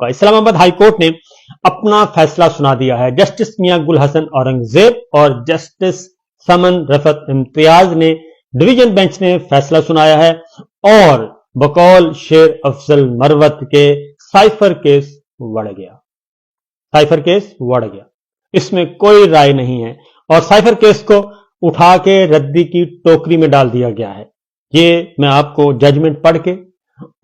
موقع۔ اسلام آباد high court نے اپنا فیصلہ سنا دیا ہے۔ جسٹس میاں گل حسن اورنگزیب اور جسٹس سمن رفت امتیاز نے ڈویژن بینچ نے فیصلہ سنایا ہے اور بقول شیر افضل مروت کے سائفر کیس وڑ گیا۔ سائفر کیس وڑ گیا، اس میں کوئی رائے نہیں ہے اور سائفر کیس کو اٹھا کے ردی کی ٹوکری میں ڈال دیا گیا ہے۔ یہ میں آپ کو ججمنٹ پڑھ کے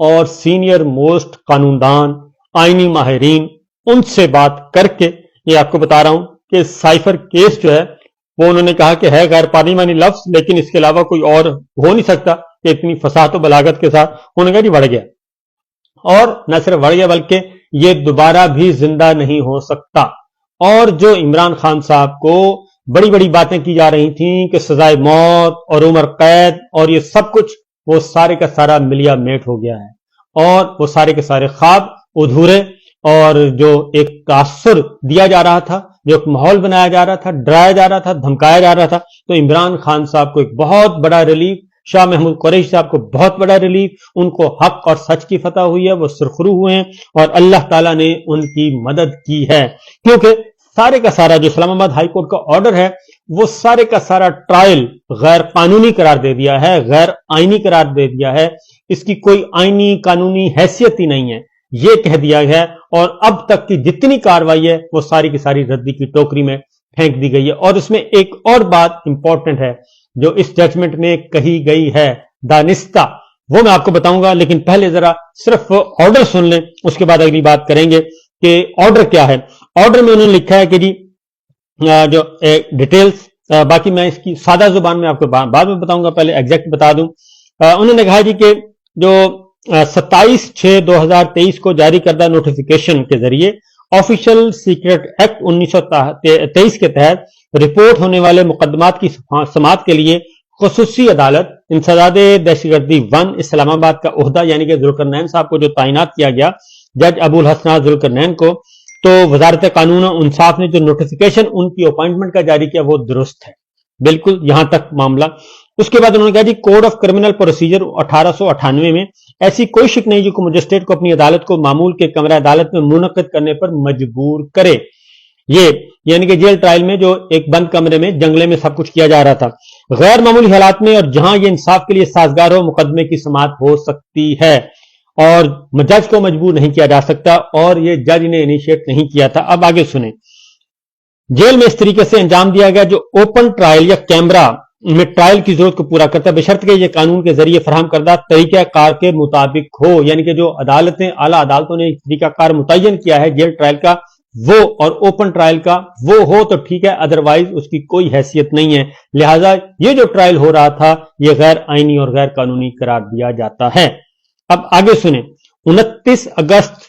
اور سینئر موسٹ قانوندان، آئینی ماہرین، ان سے بات کر کے یہ آپ کو بتا رہا ہوں کہ سائفر کیس جو ہے وہ انہوں نے کہا کہ ہے غیر پارلیمانی لفظ، لیکن اس کے علاوہ کوئی اور ہو نہیں سکتا کہ اتنی فصاحت و بلاغت کے ساتھ انہوں نے کہا جی بڑھ گیا، اور نہ صرف بڑھ گیا بلکہ یہ دوبارہ بھی زندہ نہیں ہو سکتا۔ اور جو عمران خان صاحب کو بڑی بڑی باتیں کی جا رہی تھیں کہ سزائے موت اور عمر قید اور یہ سب کچھ، وہ سارے کا سارا ملیا میٹ ہو گیا ہے اور وہ سارے کے سارے خواب ادھورے، اور جو ایک تاثر دیا جا رہا تھا، جو ایک ماحول بنایا جا رہا تھا، ڈرایا جا رہا تھا، دھمکایا جا رہا تھا، تو عمران خان صاحب کو ایک بہت بڑا ریلیف، شاہ محمود قریشی صاحب کو بہت بڑا ریلیف، ان کو حق اور سچ کی فتح ہوئی ہے، وہ سرخرو ہوئے ہیں اور اللہ تعالیٰ نے ان کی مدد کی ہے، کیونکہ سارے کا سارا جو اسلام آباد ہائی کورٹ کا آرڈر ہے وہ سارے کا سارا ٹرائل غیر قانونی قرار دے دیا ہے، غیر آئینی قرار دے دیا ہے، اس کی کوئی آئینی قانونی حیثیت ہی نہیں ہے، یہ کہہ دیا گیا ہے، اور اب تک کی جتنی کاروائی ہے وہ ساری کی ساری ردی کی ٹوکری میں پھینک دی گئی ہے۔ اور اس میں ایک اور بات امپورٹنٹ ہے جو اس ججمنٹ میں کہی گئی ہے دانستہ، وہ میں آپ کو بتاؤں گا، لیکن پہلے ذرا صرف آرڈر سن لیں، اس کے بعد اگلی بات کریں گے کہ آرڈر کیا ہے۔ آرڈر میں انہوں نے لکھا ہے کہ جی جو ڈیٹیلز، باقی میں اس کی سادہ زبان میں آپ کو بعد میں بتاؤں گا، پہلے ایگزیکٹ بتا دوں۔ انہوں نے کہا جی کہ جو 27/6/2023 کو جاری کردہ نوٹیفیکیشن کے ذریعے آفیشل سیکرٹ ایکٹ 1923 کے تحت رپورٹ ہونے والے مقدمات کی سماعت کے لیے خصوصی عدالت انسداد دہشت گردی 1 اسلام آباد کا عہدہ یعنی کہ ذوالقرنین صاحب کو جو تعینات کیا گیا جج ابو الحسنات ذوالقرنین کو، تو وزارت قانون و انصاف نے جو نوٹیفیکیشن ان کی اپوائنٹمنٹ کا جاری کیا وہ درست ہے، بالکل یہاں تک معاملہ۔ اس کے بعد انہوں نے کہا جی کوڈ آف کرمنل پروسیجر 1898 میں ایسی کوئی شک نہیں جو کہ مجسٹریٹ کو اپنی عدالت کو معمول کے کمرہ عدالت میں منعقد کرنے پر مجبور کرے، یہ یعنی کہ جیل ٹرائل میں جو ایک بند کمرے میں جنگلے میں سب کچھ کیا جا رہا تھا، غیر معمولی حالات میں اور جہاں یہ انصاف کے لیے سازگار ہو مقدمے کی سماعت ہو سکتی ہے، اور جج کو مجبور نہیں کیا جا سکتا، اور یہ جج نے انیشیٹ نہیں کیا تھا۔ اب آگے سنیں، جیل میں اس طریقے سے انجام دیا گیا جو اوپن ٹرائل یا کیمرہ میں ٹرائل کی ضرورت کو پورا کرتا ہے، بشرط کہ یہ قانون کے ذریعے فراہم کردہ طریقہ کار کے مطابق ہو، یعنی کہ جو عدالتیں اعلیٰ عدالتوں نے طریقہ کار متعین کیا ہے جیل ٹرائل کا وہ اور اوپن ٹرائل کا وہ ہو تو ٹھیک ہے، ادروائز اس کی کوئی حیثیت نہیں ہے، لہٰذا یہ جو ٹرائل ہو رہا تھا یہ غیر آئینی اور غیر قانونی قرار دیا جاتا ہے۔ اب آگے سنیں، 29 اگست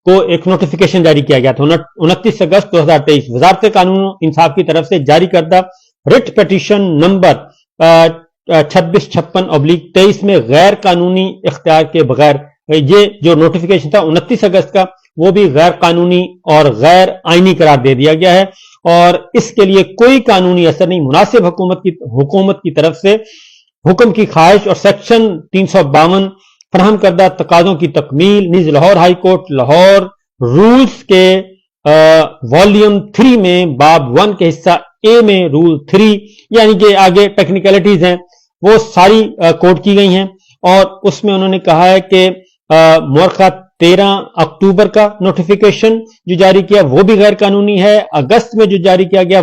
کو ایک نوٹیفیکیشن جاری کیا گیا تھا، 29 اگست 2023 وزارت قانون و انصاف کی طرف سے جاری کردہ رٹ پیٹیشن نمبر 2656/23 میں غیر قانونی اختیار کے بغیر، یہ جو نوٹیفیکیشن تھا 29 اگست کا وہ بھی غیر قانونی اور غیر آئینی قرار دے دیا گیا ہے، اور اس کے لیے کوئی قانونی اثر نہیں، مناسب حکومت کی طرف سے حکم کی خواہش اور سیکشن 352 فراہم کردہ تقاضوں کی تکمیل نیز Lahore high court Lahore rules کے والیوم 3 میں باب 1 کے حصہ اے میں رول 3 یعنی کہ آگے ٹیکنیکلٹیز ہیں وہ ساری کوٹ کی گئی ہیں، اور اس میں انہوں نے کہا ہے کہ مورخہ 13 اکتوبر کا نوٹیفیکیشن جو جاری کیا وہ بھی غیر قانونی ہے، اگست میں جو جاری کیا گیا